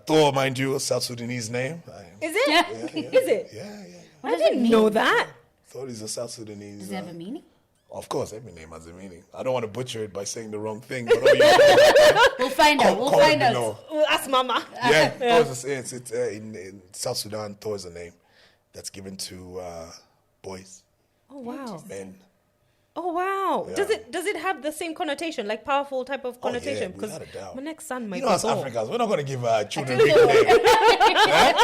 Thor, mind you, a South Sudanese name. Is it? Yeah. Is it? Yeah. I didn't know that. Thor is a South Sudanese. Does it have a meaning? Of course, every name has a meaning. I don't want to butcher it by saying the wrong thing. But We'll find out. We'll find out. We'll ask Mama. Yeah, Thor is in South Sudan. Thor is a name that's given to boys, Oh wow. men. Oh wow. Yeah. Does it have the same connotation, like powerful type of connotation? yeah, without a doubt. My next son might You know, as be Thor. Africans, we're not going to give our children big names. Right?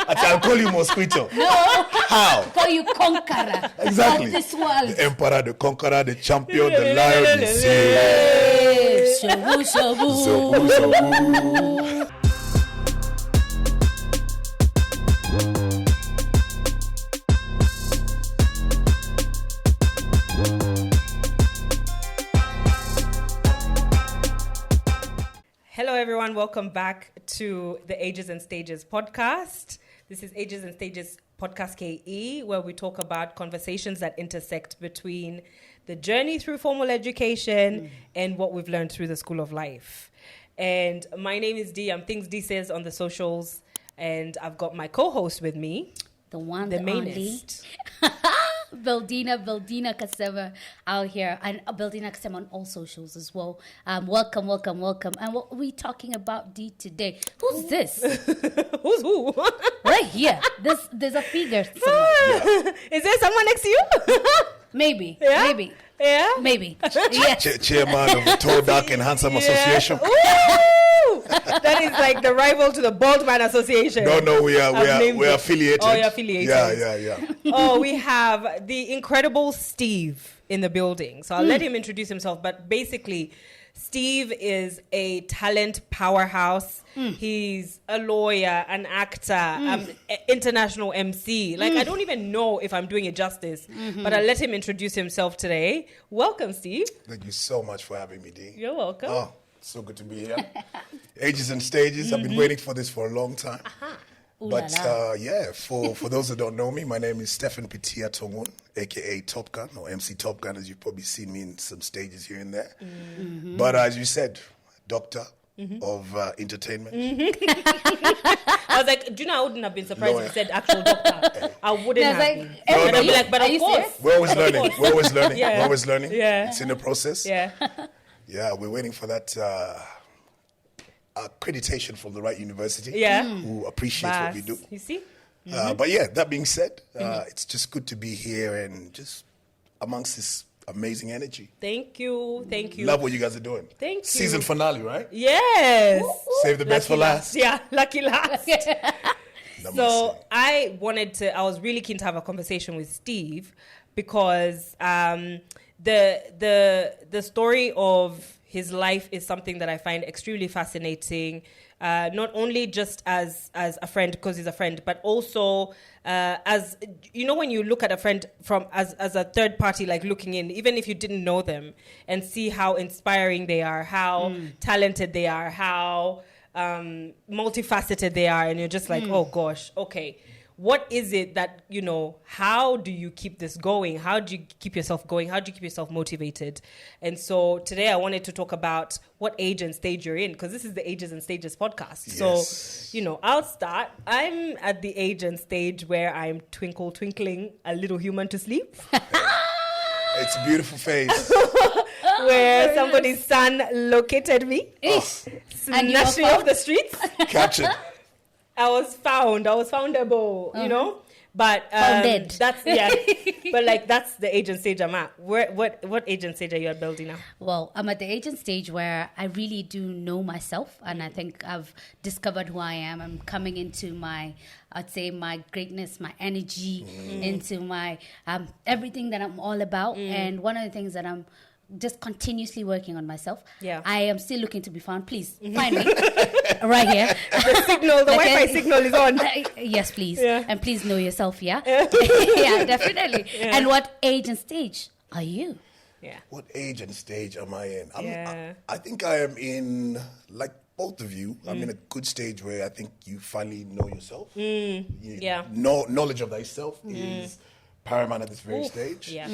I'll call you Mosquito. No. How? Call you conqueror Exactly. of this world. The emperor, the conqueror, the champion, the lion, the sea. Hey, shabu, shabu. So. Hello, everyone. Welcome back to the Ages and Stages podcast. This is Ages and Stages podcast KE, where we talk about conversations that intersect between the journey through formal education and what we've learned through the school of life. And my name is Dee. I'm Things Dee Says on the socials. And I've got my co-host with me. The one, the the mainest. Beldina Kasema out here, and Beldina Kasema on all socials as well. Welcome. And what are we talking about, Dee, today? Who's this? Who's who? Right here. There's a figure somewhere. Is there someone next to you? Maybe. Yeah? Maybe. Yeah? Maybe. Yes. Chairman of the Tall, Dark and Handsome Association. Ooh! That is like the rival to the Bald Man Association. No, we are affiliated. Oh, you're affiliated. Yeah. Oh, we have the incredible Steve in the building. So I'll let him introduce himself. But basically, Steve is a talent powerhouse. He's a lawyer, an actor, international MC. Like, I don't even know if I'm doing it justice, but I'll let him introduce himself today. Welcome, Steve. Thank you so much for having me, Dee. You're welcome. Oh, so good to be here. Ages and Stages. I've been waiting for this for a long time. Ooh But la la. for those that don't know me, my name is Stephen Pitya Tongun, aka Top Gun or MC Top Gun, as you've probably seen me in some stages here and there. But as you said, doctor of entertainment. I was like, do you know, I wouldn't have been surprised if you said actual doctor. I wouldn't There's have like, been. everybody- I'd be like, but Are of you course. serious? We're always learning. Yeah. We're always learning. Yeah. It's in the process. Yeah. Yeah, we're waiting for that accreditation from the right university. Yeah. Who appreciates what we do. You see? But yeah, that being said, it's just good to be here and just amongst this amazing energy. Thank you. Love what you guys are doing. Thank you. Season finale, right? Yes. Save the best for last. Yeah, lucky last. Namaste. So I was really keen to have a conversation with Steve because the story of his life is something that I find extremely fascinating. Not only just as a friend because he's a friend, but also as you know, when you look at a friend from as a third party, like looking in, even if you didn't know them, and see how inspiring they are, how talented they are, how multifaceted they are, and you're just like, oh gosh, okay. What is it that, you know, how do you keep this going? How do you keep yourself going? How do you keep yourself motivated? And so today I wanted to talk about what age and stage you're in, because this is the Ages and Stages podcast. Yes. So, you know, I'll start. I'm at the age and stage where I'm twinkling a little human to sleep. It's a beautiful phase. Where somebody's son located me. And you were Snatched me off the streets. Captured. I was foundable, you know? But Founded. that's but like that's the age and stage I'm at. What age and stage are you at, Beldy, now? Well, I'm at the age and stage where I really do know myself, and I think I've discovered who I am. I'm coming into I'd say my greatness, my energy, into my everything that I'm all about. And one of the things that I'm just continuously working on myself. Yeah. I am still looking to be found. Please find me right here. The Wi-Fi signal is on. Yes, please. Yeah. And please know yourself, yeah? Yeah, definitely. Yeah. And what age and stage are you? Yeah. What age and stage am I in? Yeah. I think I am in, like both of you, I'm in a good stage where I think you finally know yourself. Knowledge of thyself is paramount at this very stage. Yeah.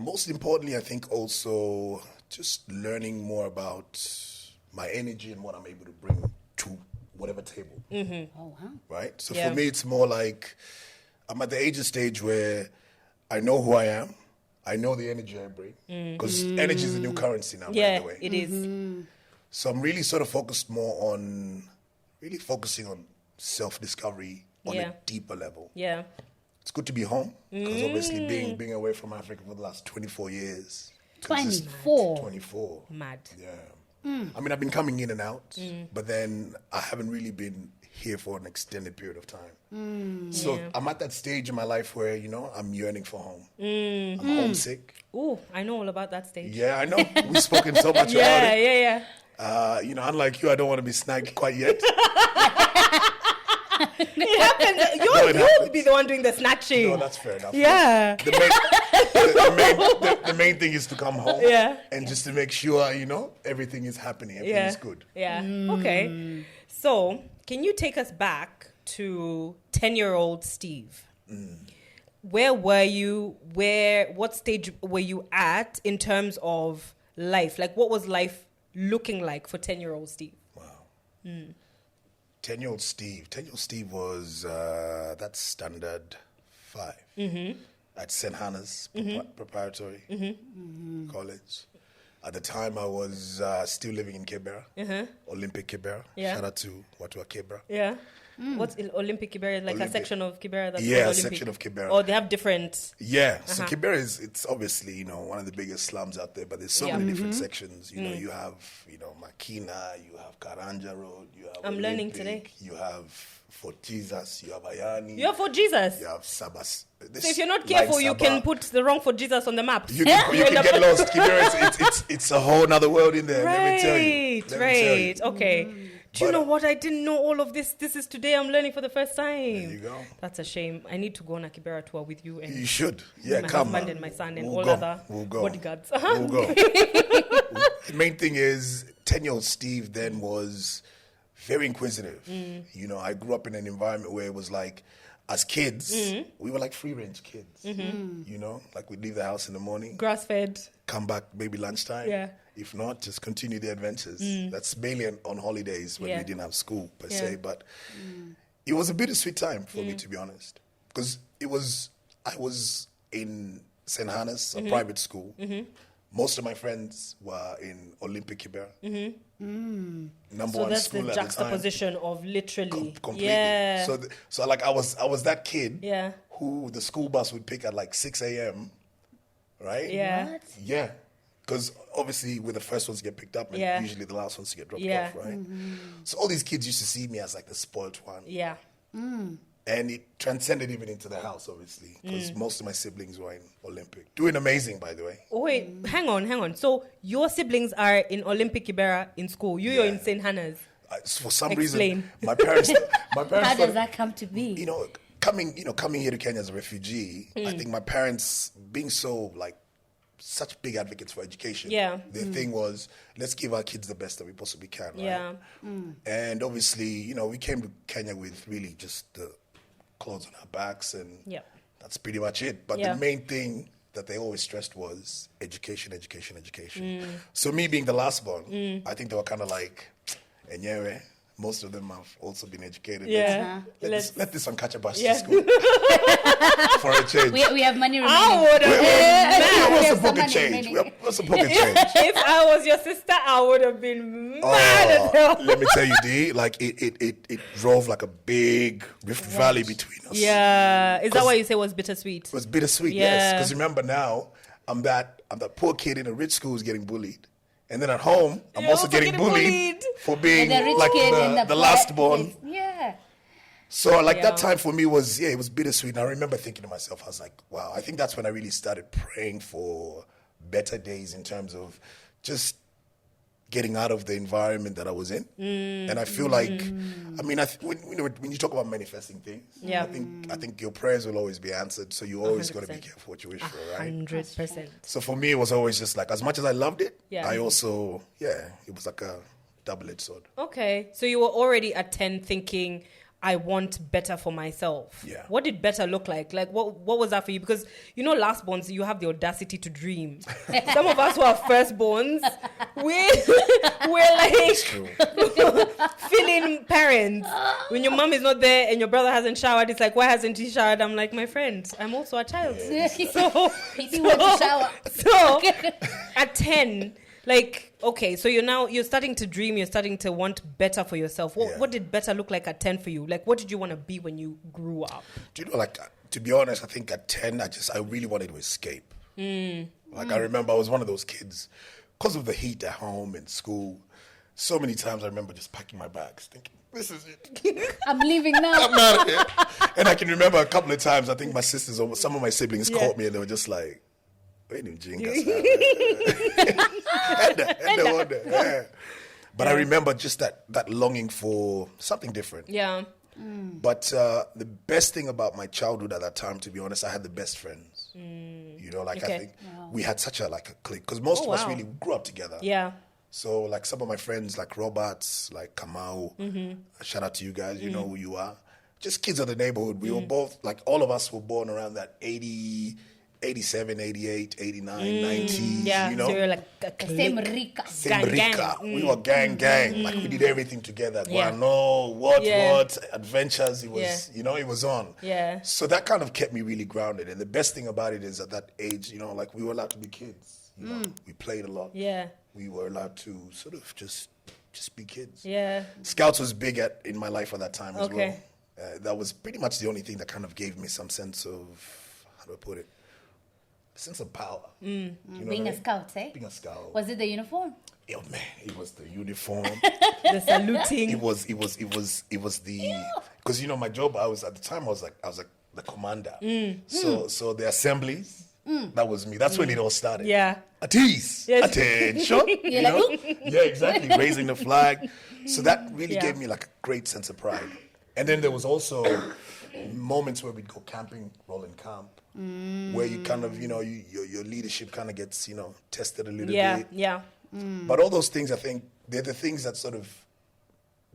Most importantly, I think also just learning more about my energy and what I'm able to bring to whatever table. Oh, wow. Right? So Yeah. for me, it's more like I'm at the age and stage where I know who I am. I know the energy I bring. Because energy is the new currency now, by Yeah, the way. it is. So I'm really sort of focusing on self-discovery on Yeah. a deeper level. Yeah. It's good to be home because obviously being away from Africa for the last 24 years. 24. 24. Mad. Yeah. I mean, I've been coming in and out, but then I haven't really been here for an extended period of time. So Yeah. I'm at that stage in my life where, I'm yearning for home. I'm homesick. Ooh, I know all about that stage. Yeah, I know. We've spoken so much about Yeah, it. yeah. Unlike you, I don't want to be snagged quite yet. It happens. it You'll happens. be the one doing the snatching. No, that's fair enough. Yeah. The main thing is to come home. Yeah. And just to make sure, everything is happening. Everything is good. Yeah. Okay. So, can you take us back to 10-year-old Steve? Where were you? What stage were you at in terms of life? Like, what was life looking like for 10-year-old Steve? Wow. 10-year-old Steve. 10-year-old Steve was that's standard 5 at St. Hannah's Preparatory College. At the time, I was still living in Kibera, Olympic Kibera. Yeah. Shout out to Watua Kibera. Yeah. What's Olympic Kibera? Like Olympic. a section of Kibera that's Yeah, called a Olympic? section of Kibera. Oh, they have different. Yeah, so Kibera it's obviously, one of the biggest slums out there, but there's so Yeah. many different sections. You have, Makina, you have Karanja Road, you have I'm learning today. You have Fort Jesus, you have Ayani. You're for Jesus. You have Sabas. So if you're not careful, you can put the wrong for Jesus on the map. You can get lost. Kibera, it's a whole other world in there. Let me tell you. Let me tell you. Right. Okay. Do you know what? I didn't know all of this. This is today I'm learning for the first time. There you go. That's a shame. I need to go on a Kibera tour with you and You should. Yeah, my come. husband and my son and We'll all go. other We'll go. bodyguards. We'll go. The main thing is 10-year-old Steve then was very inquisitive. I grew up in an environment where it was like, as kids, we were like free-range kids. Like we'd leave the house in the morning, Grass-fed. come back maybe lunchtime. Yeah. If not, just continue the adventures. That's mainly on holidays when we didn't have school per se. But it was a bittersweet time for me, to be honest. Because I was in St. Hannah's, a private school. Most of my friends were in Olympic Kibera. Number So one that's school the at the time. juxtaposition of literally. Completely. Yeah. So like I was that kid Yeah. who the school bus would pick at like 6 a.m. Right? Yeah. What? Yeah. Because obviously we're the first ones to get picked up and Yeah. usually the last ones to get dropped Yeah. off, right? So all these kids used to see me as like the spoiled one. Yeah. And it transcended even into the house, obviously, because most of my siblings were in Olympic. Doing amazing, by the way. Oh, wait, hang on. So your siblings are in Olympic Kibera in school. You're in St. Hannah's. For some Explain. reason, my parents How thought- does that come to be? coming here to Kenya as a refugee, I think my parents being so such big advocates for education. Yeah. Their thing was, let's give our kids the best that we possibly can, right? Yeah. And obviously, we came to Kenya with really just the clothes on our backs and Yeah. that's pretty much it. But Yeah. the main thing that they always stressed was education. So me being the last born, I think they were kind of like, enyewe, most of them have also been educated. Yeah. Let this one catch a bus Yeah. to school for a change. We have money remaining. I would have been What's There's the some pocket money change? remaining. What's the pocket change? If I was your sister, I would have been mad at her. Let me tell you, D, it drove like a big rift valley between us. Yeah. Is that why you say it was bittersweet? It was bittersweet, Yeah. yes. Because remember now, I'm that poor kid in a rich school who's getting bullied. And then at home, I'm You're also getting bullied for being The rich like kid in the last born. Yeah. So Yeah. that time for me was, it was bittersweet. And I remember thinking to myself, I was like, wow, I think that's when I really started praying for better days in terms of just getting out of the environment that I was in. And I feel like, when you talk about manifesting things, Yeah. I think your prayers will always be answered. So you always got to be 100%. careful what you wish for, right? 100%. So for me, it was always just like, as much as I loved it, Yeah. I also, it was like a double-edged sword. Okay. So you were already at 10 thinking, I want better for myself. Yeah. What did better look like? Like, what was that for you? Because, last borns, you have the audacity to dream. Some of us who are firstborns, we're like feeling parents. When your mom is not there and your brother hasn't showered, it's like, why hasn't he showered? I'm like, my friend, I'm also a child. He went to shower. So, at 10... Like, okay, so you're starting to dream, you're starting to want better for yourself. What did better look like at 10 for you? Like, what did you want to be when you grew up? Do you know, like, to be honest, I think at 10, I really wanted to escape. I remember I was one of those kids, because of the heat at home and school, so many times I remember just packing my bags, thinking, this is it. I'm leaving now. I'm out of here. And I can remember a couple of times, I think my sisters or some of my siblings caught me and they were just like, but I remember just that longing for something different. Yeah. But the best thing about my childhood at that time, to be honest, I had the best friends. I think we had such a clique because most of us really grew up together. Yeah. So like some of my friends like Roberts, like Kamau, shout out to you guys, you know who you are. Just kids of the neighborhood. We were both, like all of us were born around that 87, 88, 89, 90s, yeah, so you're like a same Rika. We were gang. Like we did everything together. Guano, what, adventures. It was, it was on. Yeah. So that kind of kept me really grounded. And the best thing about it is at that age, like we were allowed to be kids. We played a lot. Yeah. We were allowed to sort of just be kids. Yeah. Scouts was big in my life at that time as well. That was pretty much the only thing that kind of gave me some sense of, how do I put it? Sense of power. Being a scout, eh? Being a scout. Was it the uniform? Oh man, it was the uniform. The saluting. It was the because my job I was like the commander. So the assemblies. That was me. That's when it all started. Yeah. At ease. Yes. Attention. Yeah, exactly. Raising the flag. So that really gave me like a great sense of pride. And then there was also moments where we'd go camping, rolling camp. Where you kind of, your leadership kind of gets, tested a little bit. Yeah. But all those things, I think, they're the things that sort of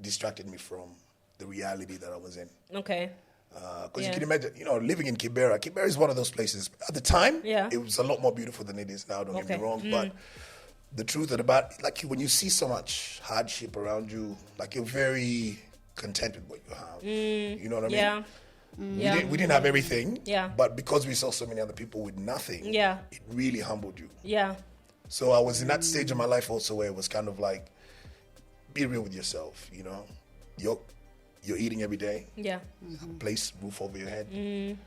distracted me from the reality that I was in. Okay. Because you can imagine, living in Kibera. Kibera is one of those places. At the time, it was a lot more beautiful than it is now, don't get me wrong. But the truth about, like, when you see so much hardship around you, like, you're very content with what you have. You know what I mean? We didn't have everything, but because we saw so many other people with nothing, it really humbled you. Yeah. So I was in that stage of my life also where it was kind of like, be real with yourself, You're eating every day. Yeah. You have a place, roof over your head. You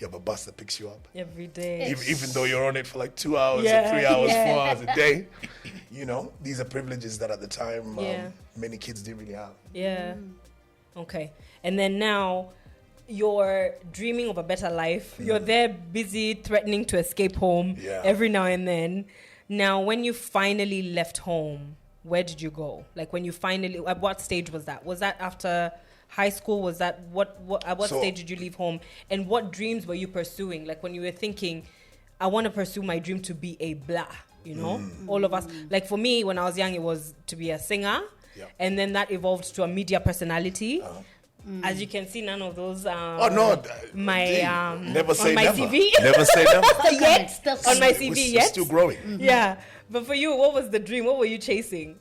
have a bus that picks you up. Every day. Even though you're on it for like 2 hours, or 3 hours, 4 hours a day. These are privileges that at the time many kids didn't really have. Yeah. Okay. And then now, you're dreaming of a better life. You're there busy threatening to escape home every now and then. Now, when you finally left home, where did you go? Like when you finally, at what stage was that? Was that after high school? Was that at what stage did you leave home? And what dreams were you pursuing? Like when you were thinking, I want to pursue my dream to be a blah, all of us. Like for me, when I was young, it was to be a singer. Yeah. And then that evolved to a media personality. As you can see, none of those. Never say on my never. CV. Never say never. Yet on my CV, we're still growing. Yeah, but for you, what was the dream? What were you chasing?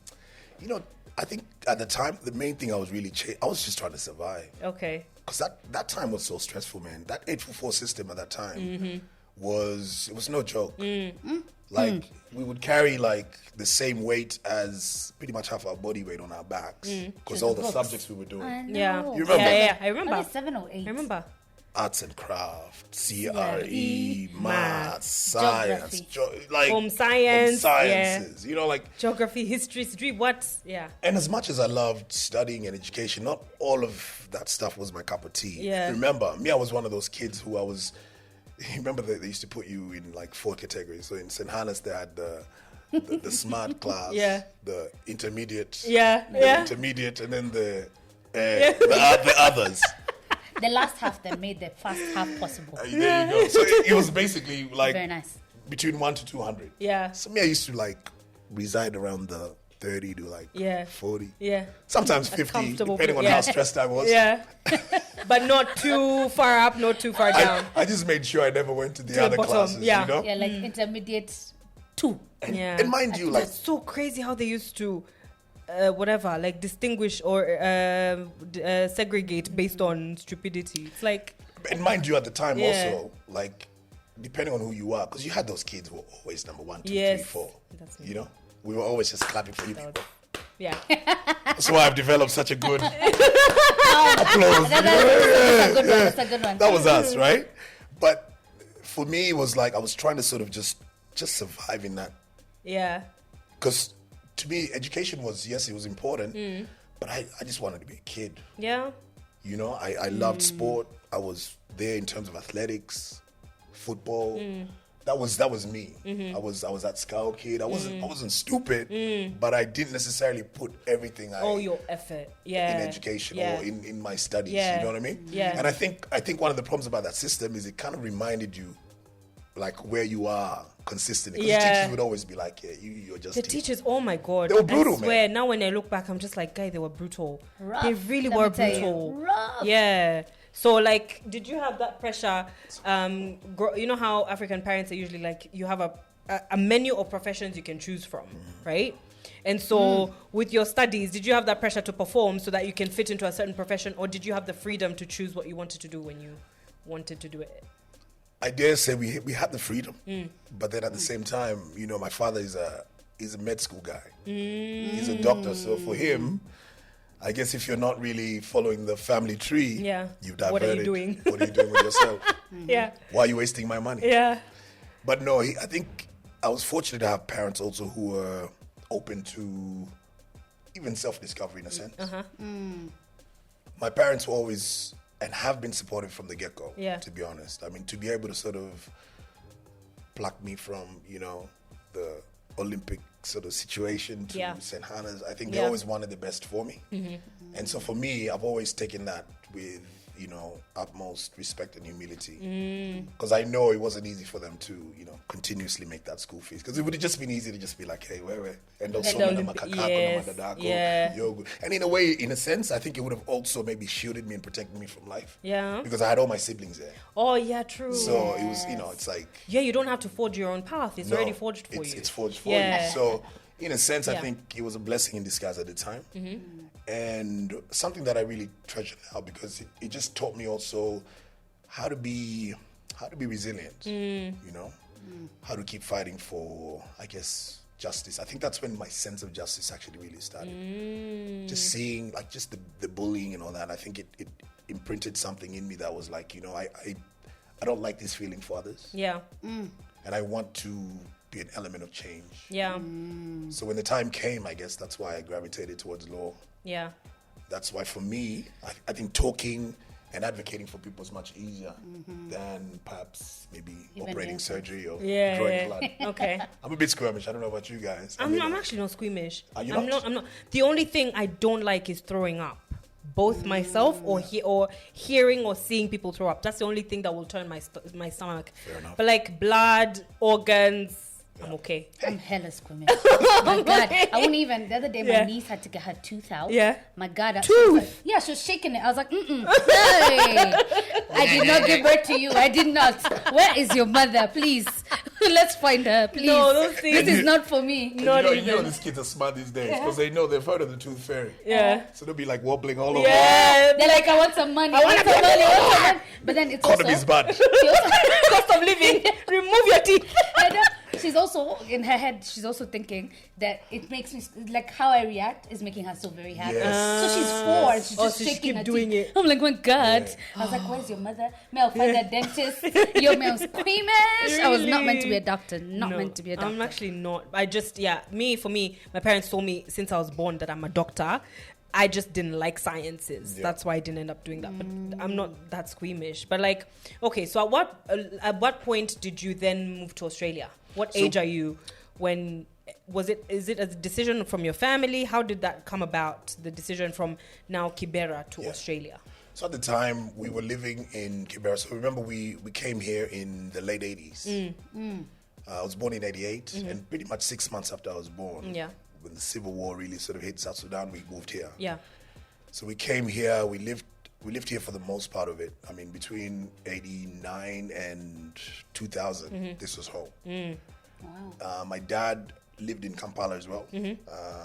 I think at the time, the main thing I was really I was just trying to survive. Okay. Because that time was so stressful, man. That 844 system at that time was no joke. Like we would carry like the same weight as pretty much half our body weight on our backs because all the subjects we were doing. Yeah, you remember? Yeah, I remember. Only 7 or 8. I remember. Arts and craft, CRE, math, science, home sciences, geography, history, what? Yeah. And as much as I loved studying and education, not all of that stuff was my cup of tea. Yeah. Remember, I was one of those kids who remember they used to put you in like 4 categories. So in St. Hannah's, they had the smart class, the intermediate, intermediate, and then the others. The last half that made the first half possible. There you go. So it was basically like very nice. Between 1 to 200. Yeah. So I used to like reside around the 30 to like Yeah. 40. Yeah. Sometimes A 50, comfortable depending on yeah. how stressed I was. Yeah. But not too far up, not too far down. I just made sure I never went to the the other bottom, classes, yeah. you know? Yeah, like intermediate 2. Yeah. And mind you, like, It's so crazy how they used to, like distinguish or segregate based on stupidity. It's like, and mind you, at the time Yeah. also, like, depending on who you are, because you had those kids who were always number 1, 2, Yes. 3, 4. That's me. You know? We were always just clapping for you That was- people. yeah. That's why I've developed such a good applause. That's a good one. That was us, right? But for me, it was like I was trying to sort of just survive in that. Yeah. Because to me, education was, yes, it was important, but I just wanted to be a kid. Yeah. You know, I loved sport. I was there in terms of athletics, football. That was me. I was that scout kid. I wasn't stupid, but I didn't necessarily put everything All your effort. Yeah. in education Yeah. or in my studies. Yeah. You know what I mean? Yeah. And I think one of the problems about that system is it kind of reminded you like where you are consistently. Because Yeah. teachers would always be like, yeah, you're just The teaching. teachers, oh my God. They were brutal, I swear, man. now when I look back, I'm just like, guy, they were brutal. Rough, They really let were me tell you. brutal. Rough. Yeah. So, like, did you have that pressure? You know how African parents are usually like, you have a menu of professions you can choose from, right? And so, with your studies, did you have that pressure to perform so that you can fit into a certain profession, or did you have the freedom to choose what you wanted to do when you wanted to do it? I dare say we had the freedom, but then at the same time, you know, my father is a med school guy. He's a doctor, so for him, I guess if you're not really following the family tree, Yeah. you've diverted. What are you doing? What are you doing with yourself? Yeah. Why are you wasting my money? Yeah. But no, I think I was fortunate to have parents also who were open to even self-discovery in a sense. My parents were always and have been supportive from the get-go, Yeah. to be honest. I mean, to be able to sort of pluck me from, you know, the Olympic sort of situation to Yeah. St. Hannah's, I think they Yeah. always wanted the best for me. And so for me, I've always taken that with, you know, utmost respect and humility. Because I know it wasn't easy for them to, you know, continuously make that school fees. Because it would have just been easy to just be like, hey, where? And also, Yeah. and in a way, in a sense, I think it would have also maybe shielded me and protected me from life. Yeah. Because I had all my siblings there. Oh, yeah, true. So it was, you know, it's like... Yeah, you don't have to forge your own path. It's No, already forged for you. It's forged for Yeah. you. So, in a sense, I Yeah. think it was a blessing in disguise at the time. And something that I really treasure now because it just taught me also how to be resilient, you know, how to keep fighting for, I guess, justice. I think that's when my sense of justice actually really started. Just seeing, like, just the bullying and all that. I think it imprinted something in me that was like, you know, I don't like this feeling for others. Yeah. And I want to be an element of change. Yeah. So when the time came, I guess that's why I gravitated towards law. Yeah. That's why for me, I think talking and advocating for people is much easier than perhaps maybe Even operating yes. surgery or Yeah. drawing blood. Okay. I'm a bit squirmish. I don't know about you guys. I'm actually not squeamish. Are you I'm not? I'm not. The only thing I don't like is throwing up. Both myself or hearing or seeing people throw up. That's the only thing that will turn my stomach. Fair enough. But like blood, organs, I'm okay. I'm hella squeamish. My God, I wouldn't even. The other day, my Yeah. niece had to get her tooth out. Yeah. My God, Tooth? she was like, yeah, she was shaking it. I was like, Hey, I did not give birth to you. I did not. Where is your mother? Please, let's find her. Please. No, those things- This is not for me. Not you know even. these kids are smart these days because they know they've heard of the tooth fairy. Yeah. So they'll be like wobbling all over. Yeah. They're like, I want some money. I want some money. I want some money. But then it's Economy's also. bad. She also Cost of living. Remove your teeth. I know. She's also in her head. She's also thinking that it makes me like how I react is making her so very happy. Yes. So she's 4 and she's Oh, just so she shaking keep her doing teeth. it. I'm like, my God. I was like, where's your mother? May I find a dentist? Yo, man, I was squeamish. I was not meant to be a doctor. Not No, meant to be a doctor. I'm actually not. For me, my parents told me since I was born that I'm a doctor. I just didn't like sciences. Yeah. That's why I didn't end up doing that. But I'm not that squeamish. But like, okay, so at what point did you then move to Australia? What age are you? When is it a decision from your family? How did that come about? The decision from now Kibera to Australia. So at the time, we were living in Kibera. So remember, we came here in the late 80s. I was born in 88, and pretty much 6 months after I was born, Yeah. when the civil war really sort of hit South Sudan, we moved here. Yeah. So we came here. We lived here for the most part of it. I mean, between 89 and 2000, this was home. Wow. My dad lived in Kampala as well.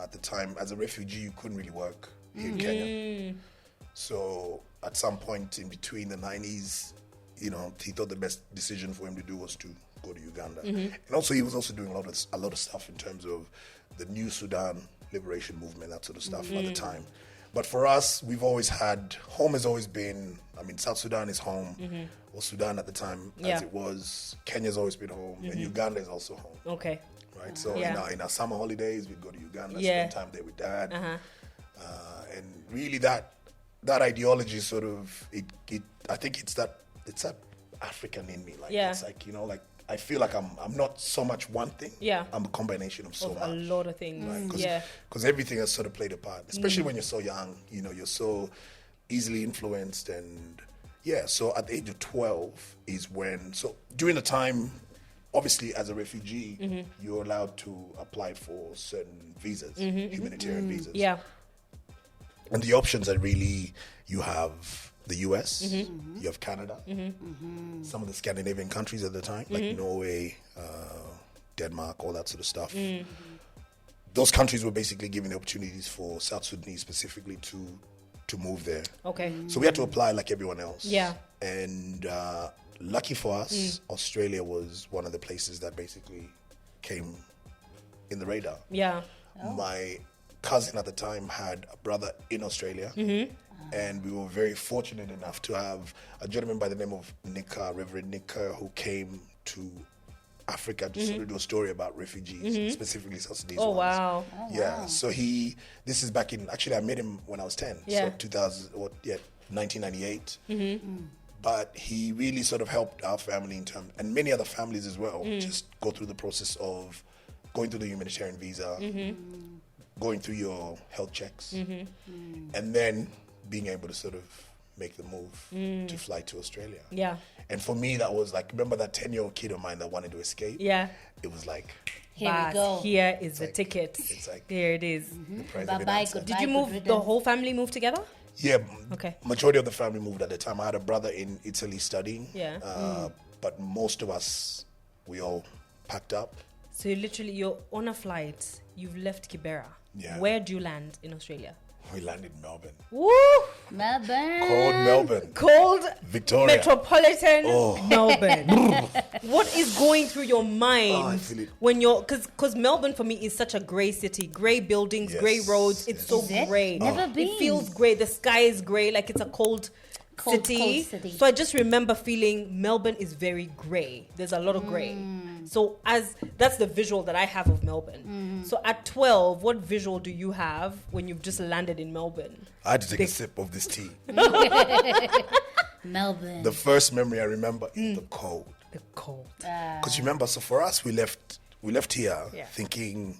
At the time, as a refugee, you couldn't really work here in Kenya. So at some point in between the 90s, you know, he thought the best decision for him to do was to go to Uganda. And also, he was also doing a lot of stuff in terms of the New Sudan Liberation Movement, that sort of stuff at the time. But for us, we've always had, home has always been, I mean, South Sudan is home, or Sudan at the time as it was. Kenya's always been home, and Uganda is also home. Okay. Right, so in our summer holidays, we'd go to Uganda, spend time there with Dad. And really that ideology sort of, I think it's that African in me. Like, it's like, you know, like, I feel like I'm not so much one thing. Yeah. I'm a combination of so much. A lot of things. Right? Because everything has sort of played a part, especially when you're so young. You know, you're so easily influenced. And so at the age of 12 is when, so during the time, obviously as a refugee, you're allowed to apply for certain visas, humanitarian visas. Yeah. And the options are really, you have the US, you have Canada, some of the Scandinavian countries at the time, like Norway, Denmark, all that sort of stuff. Those countries were basically giving the opportunities for South Sudanese specifically to move there. Okay. So we had to apply like everyone else. Yeah. And lucky for us, Australia was one of the places that basically came in the radar. Yeah. My cousin at the time had a brother in Australia. And we were very fortunate enough to have a gentleman by the name of Reverend Nick Kerr, who came to Africa to sort of do a story about refugees, specifically South Sudanese ones. Wow. Yeah, so this is back in, actually I met him when I was 10, so 1998. But he really sort of helped our family in terms, and many other families as well, just go through the process of going through the humanitarian visa, going through your health checks, and then being able to sort of make the move to fly to Australia. Yeah. And for me, that was like, remember that 10-year-old kid of mine that wanted to escape? Yeah. It was like, Here we go. Here is the ticket. It's like, here it is. the price of Bye-bye, an answer. goodbye. Did you move, the whole family move together? Yeah. Okay. Majority of the family moved at the time. I had a brother in Italy studying. Yeah. But most of us, we all packed up. So you're on a flight. You've left Kibera. Yeah. Where do you land in Australia? We landed in Melbourne. Woo! Melbourne. Cold Melbourne. Cold Victoria. metropolitan Melbourne. What is going through your mind I feel it. when you're, because Melbourne for me is such a grey city, grey buildings, grey roads. It's so Is it? grey. Never been. It feels grey. The sky is grey, like it's a cold city. So I just remember feeling Melbourne is very grey. There's a lot of grey. So that's the visual that I have of Melbourne. So at 12, what visual do you have when you've just landed in Melbourne? I had to take a sip of this tea. Melbourne. The first memory I remember is the cold. The cold. Because remember, so for us, we left here thinking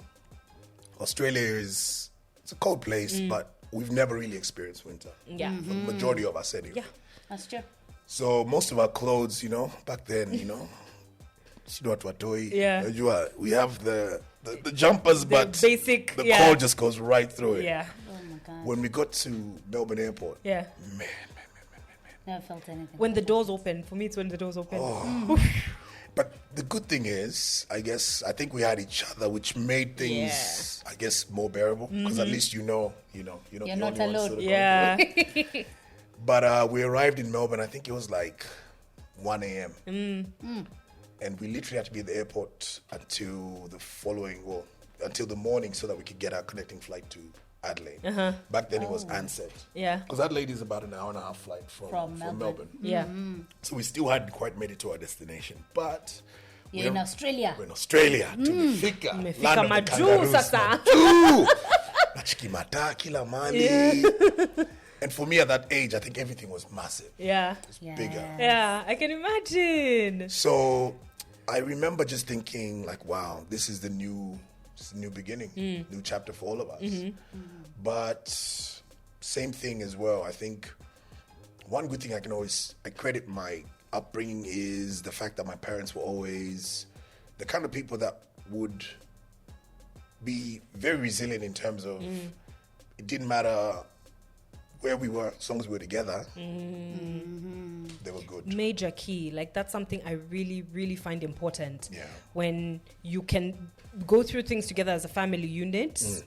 Australia it's a cold place, but we've never really experienced winter. Yeah. For the majority of us anyway. Yeah. That's true. So most of our clothes, back then, we have the jumpers, but basic, the cold just goes right through it. Yeah. Oh my God. When we got to Melbourne Airport, Yeah. man. Never felt anything. When the doors open. For me, it's when the doors open. But the good thing is, I think we had each other, which made things, I guess, more bearable. Because at least you're not You're not the only one alone. sort of Yeah. going through it. But we arrived in Melbourne, I think it was like 1 a.m. And we literally had to be at the airport until the morning so that we could get our connecting flight to Adelaide. Back then it was Ansett. Yeah. Because Adelaide is about an hour and a half flight from Melbourne. Yeah. So we still hadn't quite made it to our destination. But You're in Australia. we're in Australia. Tumefika. Land of the majuu kangaroos. sasa. Majuu. Nachikimata kila mali. And for me at that age, I think everything was massive. Yeah. It's bigger. Yeah. I can imagine. So I remember just thinking like, wow, this is the new beginning, new chapter for all of us. But same thing as well. I think one good thing I credit my upbringing is the fact that my parents were always the kind of people that would be very resilient in terms of it didn't matter where we were, as long as we were together, they were good. Major key. Like, that's something I really, really find important. Yeah. When you can go through things together as a family unit.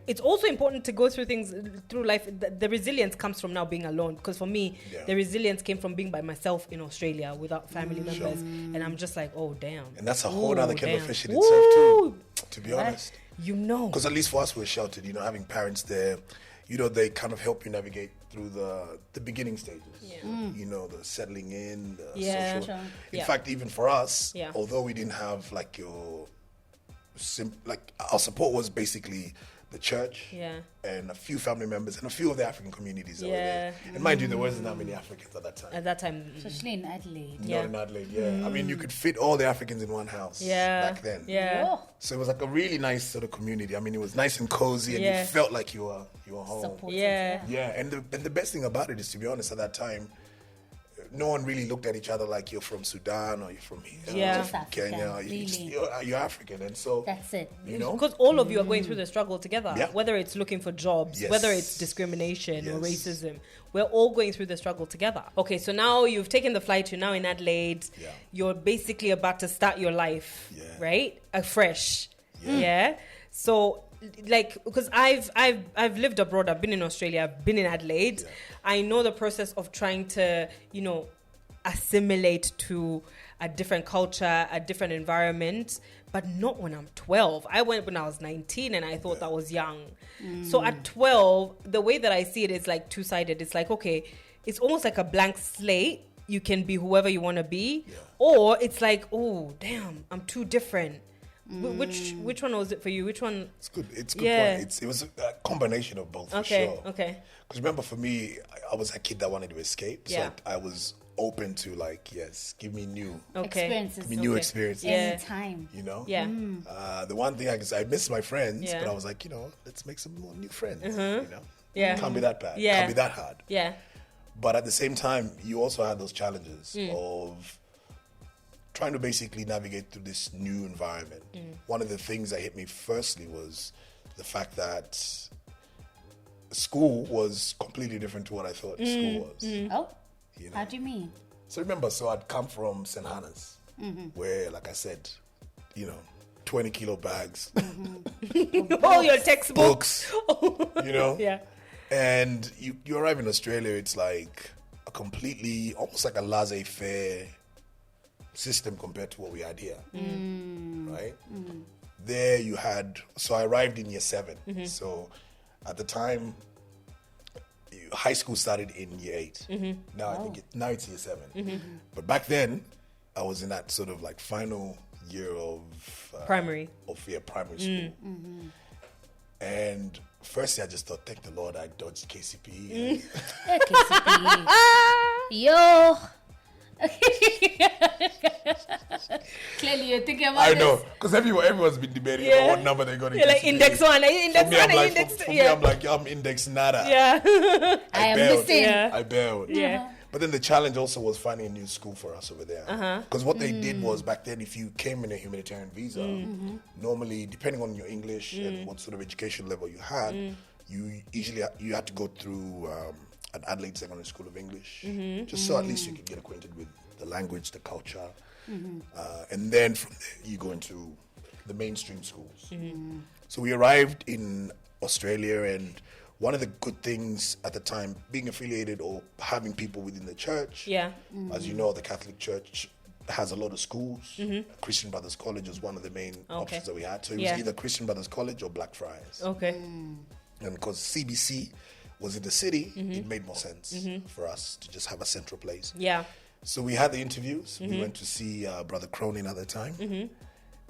It's also important to go through things through life. The resilience comes from now being alone, because for me, the resilience came from being by myself in Australia without family members, and I'm just like, oh damn. And that's a whole other kettle of fish in itself too, to be honest. You know, because at least for us, we're sheltered. You know, having parents there, you know, they kind of help you navigate through the beginning stages. You know, the settling in, the social. Sure. In fact, even for us, although we didn't have like our support was basically the church and a few family members and a few of the African communities that were there. And mind you, there wasn't that many Africans at that time. Especially in Adelaide. Not in Adelaide, I mean, you could fit all the Africans in one house back then. So it was like a really nice sort of community. I mean, it was nice and cozy, and you felt like you were home. Supported, And the best thing about it is, to be honest, at that time, no one really looked at each other like you're from Sudan or you're from here, or from Kenya. You're African, and so that's it. You know, because all of you are going through the struggle together. Whether it's looking for jobs, whether it's discrimination or racism, we're all going through the struggle together. Okay, so now you've taken the flight. You're now in Adelaide. You're basically about to start your life, right, afresh. So, like, because I've lived abroad. I've been in Australia. I've been in Adelaide. I know the process of trying to, you know, assimilate to a different culture, a different environment, but not when I'm 12. I went when I was 19, and I thought that was young. So at 12, the way that I see it is like two-sided. It's like, okay, it's almost like a blank slate. You can be whoever you want to be, or it's like, oh, damn, I'm too different. Which one was it for you? Which one? It's good. It's good point. It was a combination of both, for sure. Okay. Because remember, for me, I was a kid that wanted to escape. So I was open to, like, give me new experiences. Give me new experiences. Anytime. You know? The one thing I miss my friends, but I was like, you know, let's make some more new friends. You know? Can't be that bad. Can't be that hard. But at the same time, you also had those challenges of trying to basically navigate through this new environment. One of the things that hit me firstly was the fact that school was completely different to what I thought school was. Oh, you know? How do you mean? So remember, I'd come from St. Hannah's, where, like I said, you know, 20 kilo bags. All your textbooks. You know? And you arrive in Australia, it's like a completely, almost like a laissez-faire system compared to what we had here, right? There you had, so I arrived in year 7. So at the time, high school started in year 8. Now I think now it's year 7. But back then, I was in that sort of like final year of primary school. And firstly, I just thought, thank the Lord, I dodged KCPE. KCPE. Yo. Clearly, you're thinking about I know, because everyone's been debating about what number they're going to get. Like index 1, index 1, index 2. For me, I'm like, I'm index nada. I am missing. I bailed. But then the challenge also was finding a new school for us over there. Because what they did was, back then, if you came in a humanitarian visa, normally, depending on your English and what sort of education level you had, you had to go through an Adelaide Secondary School of English, just so at least you could get acquainted with the language, the culture, and then from there you go into the mainstream schools. So we arrived in Australia, and one of the good things at the time, being affiliated or having people within the church, as you know, the Catholic Church has a lot of schools. Christian Brothers College was one of the main options that we had. So it was either Christian Brothers College or Blackfriars. And because CBC was in the city, it made more sense for us to just have a central place. So we had the interviews. We went to see Brother Cronin at the time.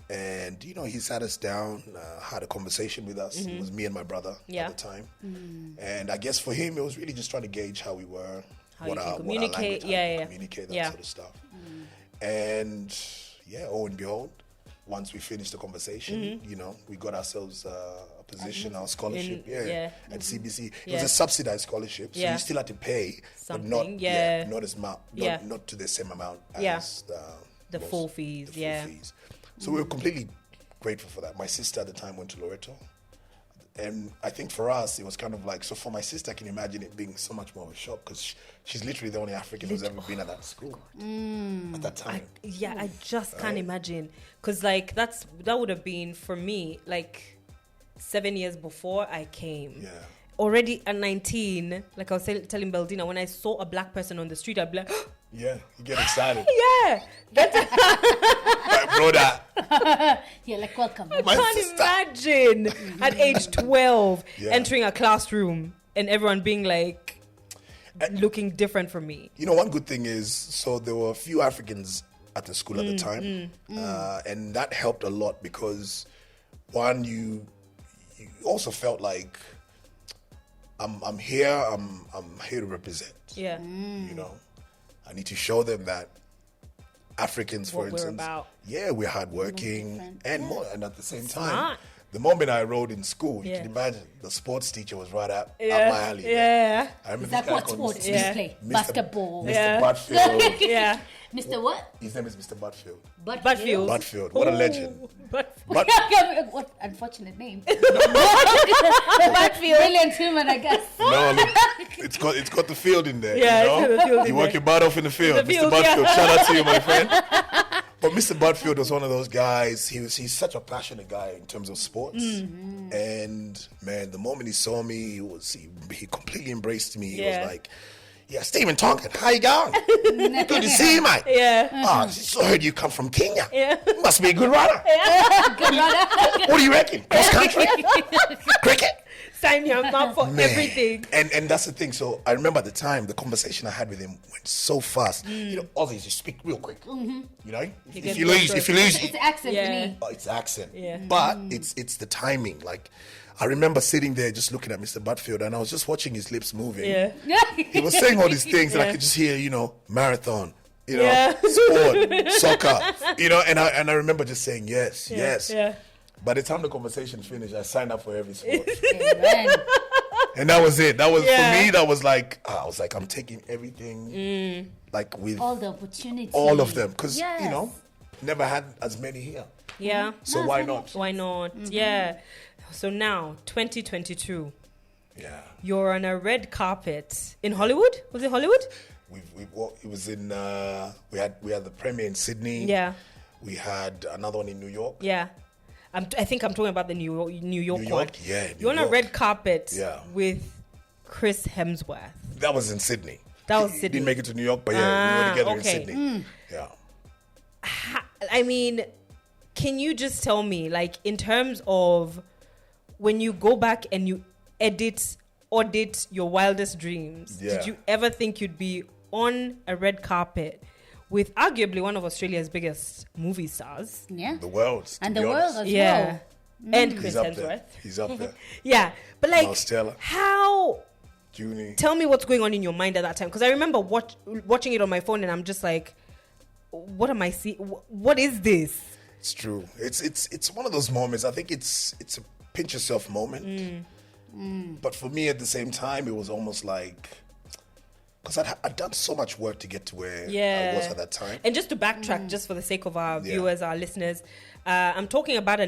And, you know, he sat us down, had a conversation with us. It was me and my brother at the time. And I guess for him, it was really just trying to gauge how we were, what our communicate, communicate, that sort of stuff. And, oh and behold, once we finished the conversation, you know, we got ourselves a position, our scholarship, at CBC. It was a subsidized scholarship, so you still had to pay, something, but not as much, not to the same amount as the full fees. Fees. So we were completely grateful for that. My sister at the time went to Loreto. And I think for us, it was kind of like, so for my sister, I can imagine it being so much more of a shock because she's literally the only African who's ever been at that school at that time. I just can't imagine. Because, like, that would have been, for me, like, 7 years before I came. Yeah. Already at 19, like I was telling Beldina, when I saw a black person on the street, I'd be like, Yeah, you get excited. yeah. My brother. Yeah, like, welcome. I can't imagine at age 12 Yeah. entering a classroom and everyone being like, looking different from me. You know, one good thing is, so there were a few Africans at the school at the time, and that helped a lot because, one, you also felt like, I'm here to represent. Yeah. You know, I need to show them that Africans, for What we're instance, about. yeah, we're hardworking and more, and at the same time, Smart. the moment I enrolled in school, you Yeah. can imagine the sports teacher was right up my Yeah. alley. Yeah. I remember Is that this guy what called sports Mr. you Yeah. play? Mr. Basketball. Mr. Yeah. Butfield. Yeah. Mr. What? His name is Mr. Butfield. Butfield. Butfield, what a legend. But But What unfortunate name. Butfield. Brilliant human, I guess. no, look, it's got the field in there. Yeah, you it's got know? the field in You work there. your butt off in the field. The field, Mr. Butfield, yeah. shout out to you, my friend. But Mr. Butfield was one of those guys. He's such a passionate guy in terms of sports. And man, the moment he saw me, he completely embraced me. He Yeah. was like, "Yeah, Stephen Tongun, how you going? Good to see you, mate. Yeah. Oh, so heard you come from Kenya. Yeah. Must be a good runner. Good runner. What do you reckon? Cross country, cricket." Sign him up for Man. everything. And that's the thing. So I remember at the time, the conversation I had with him went so fast. You know, Aussies, you speak real quick. You know, get if you lose, It's the accent Yeah. for me. oh, it's accent. Yeah. But it's the timing. Like, I remember sitting there just looking at Mr. Butfield, and I was just watching his lips moving. Yeah. He was saying all these things, and I Yeah. could just hear, you know, marathon, you know, Yeah. sport, soccer, you know, and I remember just saying yes, yes. Yeah. By the time the conversation finished, I signed up for every sport. Amen. And that was it. That was Yeah. for me. That was like I'm taking everything, like with All the opportunities. all of them, because Yes. you know, never had as many here. Yeah. So why not? Why not? Yeah. So now, 2022, Yeah, you're on a red carpet in Hollywood. Was it Hollywood? it was in. We had the premiere in Sydney. Yeah. We had another one in New York. Yeah. I think I'm talking about the New York New York, one. yeah, New You're on a York. red carpet Yeah. with Chris Hemsworth. That was in Sydney. That was He Sydney. didn't make it to New York, but yeah, we were together okay. in Sydney. Yeah. I mean, can you just tell me, like, in terms of when you go back and you audit your wildest dreams, Yeah. did you ever think you'd be on a red carpet with arguably one of Australia's biggest movie stars? Yeah. The world. to And be the world honest. as Yeah. well. And He's Chris up Hemsworth. there. He's up there. Yeah. But like, Miles Teller. how... Jurnee. Tell me what's going on in your mind at that time, because I remember watching it on my phone and I'm just like, what am I seeing? What is this? It's true. It's one of those moments. I think it's a pinch yourself moment. But for me, at the same time, it was almost like, because I'd done so much work to get to where I was at that time. And just to backtrack, just for the sake of our viewers, our listeners, I'm talking about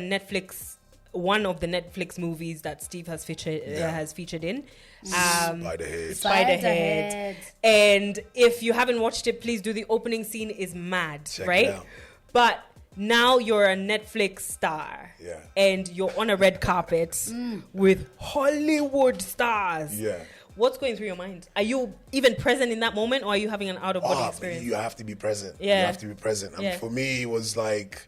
one of the Netflix movies that Steve has featured in. Spiderhead. Spiderhead. And if you haven't watched it, please do. The opening scene is mad, Check right? it out. But now you're a Netflix star. Yeah. And you're on a red carpet with Hollywood stars. Yeah. What's going through your mind? Are you even present in that moment, or are you having an out-of-body experience? You have to be present. Yeah. You have to be present. Yeah. For me, it was like,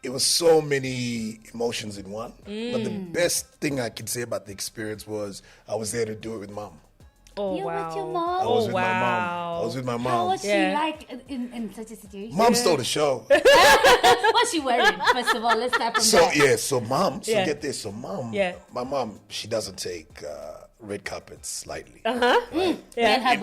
it was so many emotions in one. But the best thing I could say about the experience was I was there to do it with mom. Oh, You're wow. with your mom? I was Oh, with my mom. wow. I was with my How mom. was Yeah. she like in such a situation? Mom stole the show. What's she wearing? First of all, let's start from So that. yeah, so mom, Yeah. get this. So mom, Yeah. my mom, she doesn't take red carpets lightly. Yeah.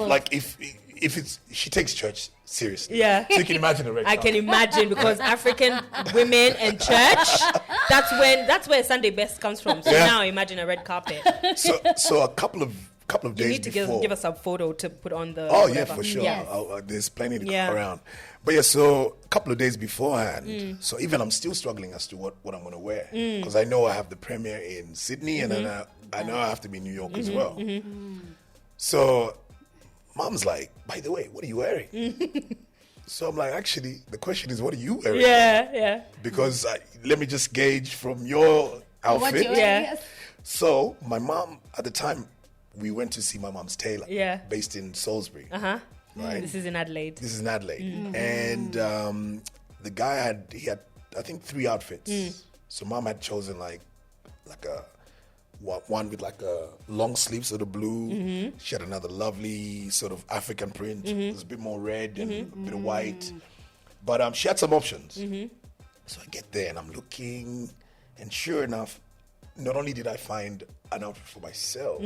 If it's, she takes church seriously. Yeah. So you can imagine a red I carpet. can imagine, because African women and church, that's where Sunday best comes from. So Yeah. now imagine a red carpet. So a couple of couple of days You need to before. give us a photo to put on the. Oh, whatever. yeah, for sure. Yes. There's plenty to go Yeah. around. But yeah, so a couple of days beforehand, so even I'm still struggling as to what I'm going to wear. Because I know I have the premiere in Sydney, and then I know I have to be in New York as well. So mom's like, by the way, what are you wearing? So I'm like, actually, the question is, what are you wearing? Yeah. Because let me just gauge from your outfit. What you Yeah. yes. So my mom, at the time, we went to see my mom's tailor. Yeah. Based in Salisbury. Right? This is in Adelaide. This is in Adelaide. And the guy had I think 3 outfits. So mom had chosen like a one with like a long sleeve sort of blue. She had another lovely sort of African print. It was a bit more red and a bit of white. But she had some options. So I get there and I'm looking, and sure enough, not only did I find an outfit for myself,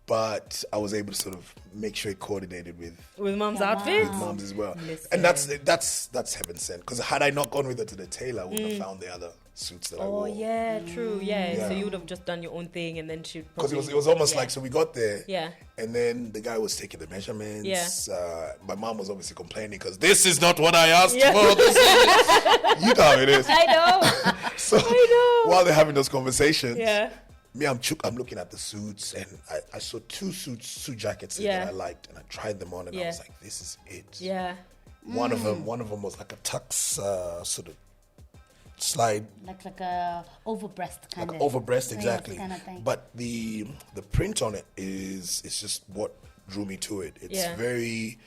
but I was able to sort of make sure it coordinated with Mom's outfit. mom's as well. Listen. And that's heaven sent. Because had I not gone with her to the tailor, I wouldn't have found the other suits that I Oh wore. yeah, true. Yeah. Yeah. So you would have just done your own thing, and then she. Because it was almost like, so we got there, Yeah. and then the guy was taking the measurements. Yeah. My mom was obviously complaining because this is not what I asked Yeah. for. You know how it is. I know. So I know. while they're having those conversations, Yeah. me, I'm looking at the suits, and I saw 2 suit jackets Yeah. that I liked, and I tried them on, and I Yeah. was like, this is it. Yeah. One of them was like a tux sort of slide, Like a over breast kind like of. over breast, Yes, exactly. kind of thing. But the print on it is just what drew me to it. It's Yeah. very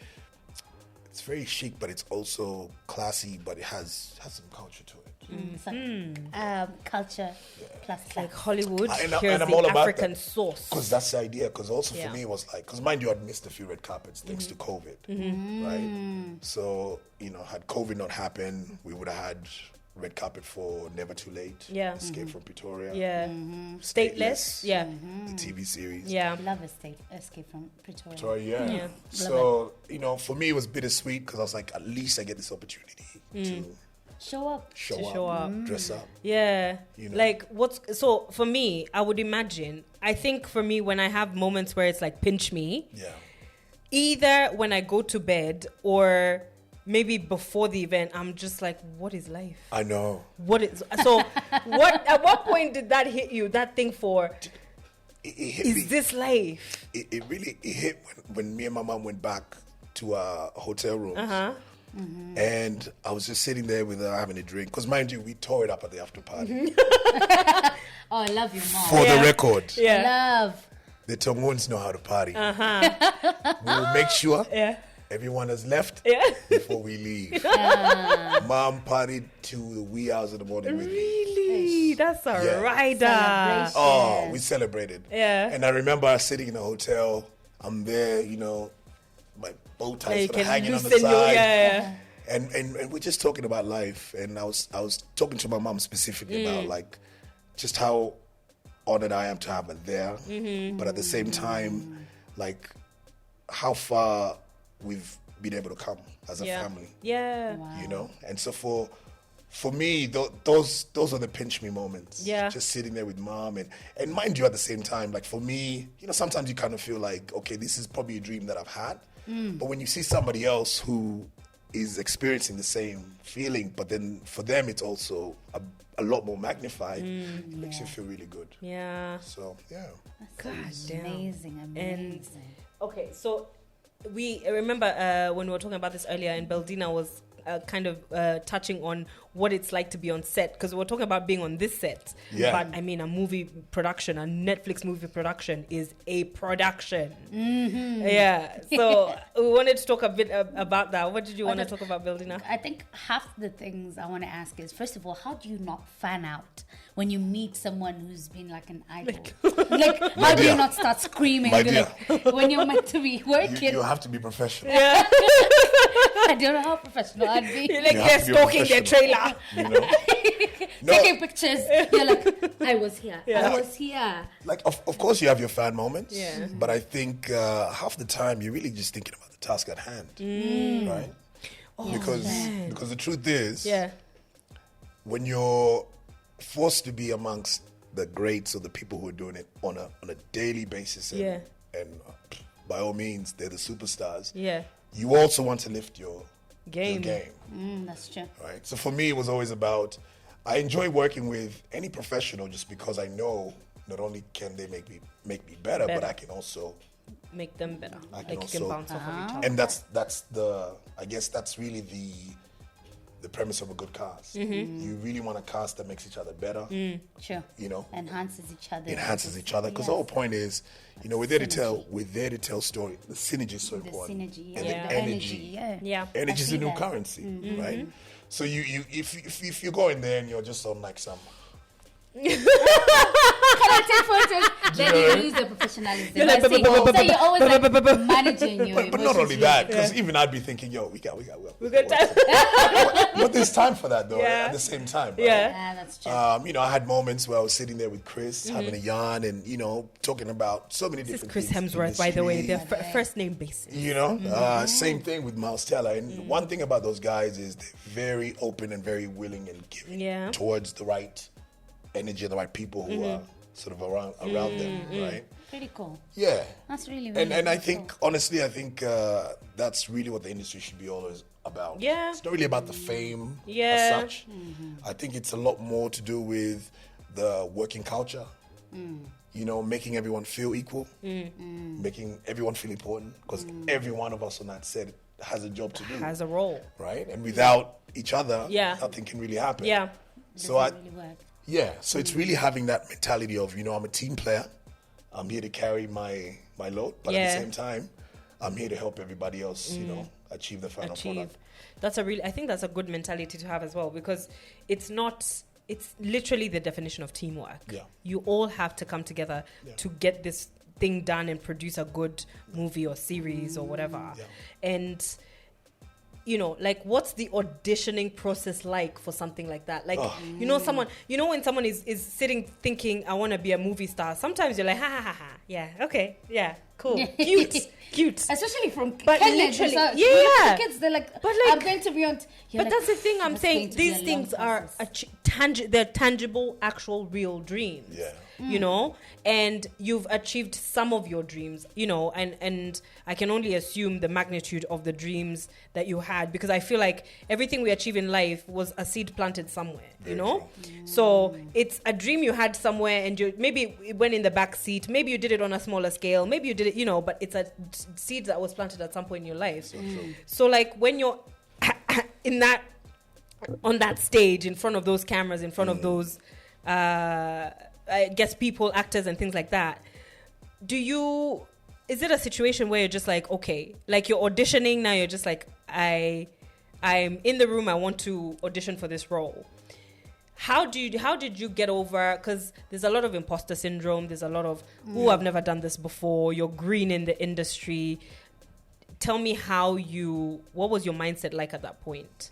chic, but it's also classy, but it has some culture to it. It's like, culture plus Like class. Hollywood. And Here's I'm the all about African that. sauce. Because that's the idea. Because also Yeah. for me, it was like, because mind you, I'd missed a few red carpets thanks to COVID, right? So, had COVID not happened, we would have had red carpet for Never Too Late, Yeah. Escape from Pretoria, Yeah. Stateless. Yeah. the TV series. Yeah. Love Escape from Pretoria. Pretoria, yeah. Yeah. So, for me, it was bittersweet because I was like, at least I get this opportunity to Show up. show up. dress up. Yeah. know. Like so for me, I would imagine, I think for me, when I have moments where it's like pinch me, Yeah. either when I go to bed or maybe before the event, I'm just like, what is life? I know. What is so at what point did that hit you, that thing for It hit me. is this life? It really hit when me and my mom went back to our hotel rooms. And I was just sitting there with her having a drink. Because mind you, we tore it up at the after party. Oh, I love your mom. For the record, Yeah. Love. the Tonguns know how to party. We will make sure Yeah. everyone has left Yeah. before we leave. Mom partied to the wee hours of the morning with me. Really? That's a Yeah. rider. Celebration. Oh, we celebrated. Yeah. And I remember us sitting in a hotel. I'm there, my bow tie You sort of can hanging on the loosen your side. yeah. And we're just talking about life. And I was talking to my mom specifically about like just how honored I am to have her there. But at the same time, like how far we've been able to come as a Yeah. family. Yeah. And so for me, those are the pinch me moments. Yeah. Just sitting there with mom and mind you, at the same time, like for me, sometimes you kind of feel like, okay, this is probably a dream that I've had. But when you see somebody else who is experiencing the same feeling, but then for them it's also a lot more magnified, it makes you feel really good. Yeah. So yeah. God damn. Amazing. And okay, so we remember when we were talking about this earlier, and Beldina was kind of touching on what it's like to be on set, because we were talking about being on this set. Yeah. But I mean, a movie production, a Netflix movie production is a production. Yeah. So we wanted to talk a bit about that. What did you want to talk about, Beldina? I think half the things I want to ask is, first of all, how do you not fan out when you meet someone who's been like an idol? Like, how do you dear. not start screaming My and be dear. like, when you're meant to be working? You have to be professional. I don't know how professional I'd be. You're like, You they're have to be stalking their professional. trailer. No, Taking pictures. You're like, I was here. Yeah. I was here. like of course you have your fan moments. Yeah. But I think half the time you're really just thinking about the task at hand, right? Because the truth is, Yeah. when you're forced to be amongst the greats or the people who are doing it on a daily basis, and Yeah. and by all means, they're the superstars. Yeah. You also want to lift your Game. That's true. Right. So for me, it was always about. I enjoy working with any professional just because I know not only can they make me better, but I can also make them better. I can like also, you can bounce off of each other. and that's the. I guess that's really the premise of a good cast. You really want a cast that makes each other better. Sure. You know, Enhances each other. Because the whole point is, you know, we're there to tell story. The synergy is so important. Synergy, and yeah. the energy. Yeah. Energy is I the see new that. currency, right? So you if you go in there and you're just on like some. Can I take photos? Then you lose the professionalism. You're like, So you're always like managing your But not only that, because even I'd be thinking, yo, we got time. but there's time for that though. Yeah. At the same time, right? Yeah. that's true. You know, I had moments where I was sitting there with Chris, having a yarn, and you know, talking about so many This is different Chris things. Hemsworth, by the way. Industry, Their first name basis. you know, same thing with Miles Teller. And one thing about those guys is they're very open and very willing and giving Yeah. towards the right energy and the right people who are sort of around them, right? Pretty cool. Yeah. That's really, really And I cool. think, honestly, that's really what the industry should be always about. Yeah. It's not really about the fame Yeah. as such. I think it's a lot more to do with the working culture. You know, making everyone feel equal, making everyone feel important, because every one of us on that set has a job to do. Has a role. Right? And without each other, Yeah. nothing can really happen. Yeah. So Doesn't really work. yeah, so it's really having that mentality of, you know, I'm a team player. I'm here to carry my load, but at Yeah. the same time, I'm here to help everybody else, you know, achieve the final product. I think that's a good mentality to have as well, because it's literally the definition of teamwork. Yeah. You all have to come together to get this thing done and produce a good movie or series or whatever. Yeah. And you know, like, what's the auditioning process like for something like that? Like, you know, when someone is sitting thinking, I want to be a movie star, sometimes you're like, ha ha ha ha, yeah, okay, yeah, cool, cute. Especially from But Kenyans, literally, so yeah. kids, they're like, But like- I'm going to be on. But that's the thing I'm "That's saying. going to be These a things long are process." they're tangible, actual, real dreams. Yeah. You know, and you've achieved some of your dreams. You know, and I can only assume the magnitude of the dreams that you had, because I feel like everything we achieve in life was a seed planted somewhere. Very you know, so it's a dream you had somewhere, and maybe it went in the back seat. Maybe you did it on a smaller scale. Maybe you did it, you know, but it's a seed that was planted at some point in your life. So like when you're on that stage, in front of those cameras, in front of those I guess people, actors and things like that, is it a situation where you're just like, okay, like you're auditioning now, you're just like, I'm in the room, I want to audition for this role. How did you get over, because there's a lot of imposter syndrome, there's a lot of, I've never done this before, you're green in the industry. Tell me what was your mindset like at that point?